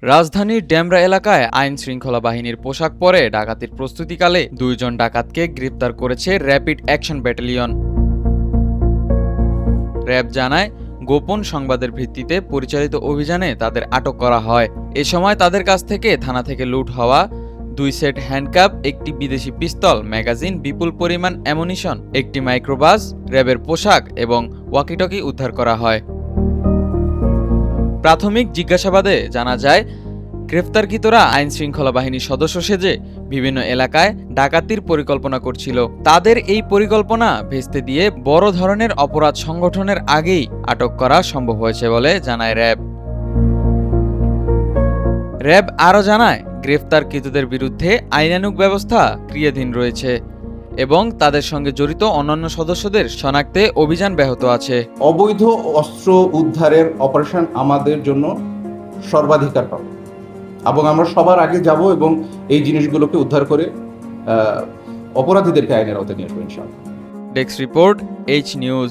রাজধানীর ডেমরা এলাকায় আইন শৃঙ্খলা বাহিনীর পোশাক পরে ডাকাতির প্রস্তুতিকালে 2 জন ডাকাতকে গ্রেপ্তার করেছে র্যাপিড অ্যাকশন ব্যাটালিয়ন। র্যাব জানায়, গোপন সংবাদের ভিত্তিতে পরিচালিত অভিযানে তাদের আটক করা হয়। এ সময় তাদের কাছ থেকে থানা থেকে লুট হওয়া 2 সেট হ্যান্ডকাপ, একটি বিদেশি পিস্তল, ম্যাগাজিন, বিপুল পরিমাণ অ্যামুনিশন, একটি মাইক্রোবাস, র্যাবের পোশাক এবং ওয়াকিটকি উদ্ধার করা হয়। প্রাথমিক জিজ্ঞাসাবাদে জানা যায়, গ্রেফতারকৃতরা আইন শৃঙ্খলা বাহিনীর সদস্য সেজে বিভিন্ন এলাকায় ডাকাতির পরিকল্পনা করছিল। তাদের এই পরিকল্পনা ভেস্তে দিয়ে বড় ধরনের অপরাধ সংগঠনের আগেই আটক করা সম্ভব হয়েছে বলে জানায় র্যাব। র্যাব আরও জানায়, গ্রেফতারকৃতদের বিরুদ্ধে আইনানুগ ব্যবস্থা ক্রিয়াধীন রয়েছে এবং তাদের সঙ্গে জড়িত অন্যান্য সদস্যদের শনাক্তে অভিযান ব্যাহত আছে। অবৈধ অস্ত্র উদ্ধারের অপারেশন আমাদের জন্য সর্বাধিকার পাবে এবং আমরা সবার আগে যাব এবং এই জিনিসগুলোকে উদ্ধার করে অপরাধীদেরকে আইনের আওতায় নিয়ে আসবো ইনশাআল্লাহ। Desk report, H news.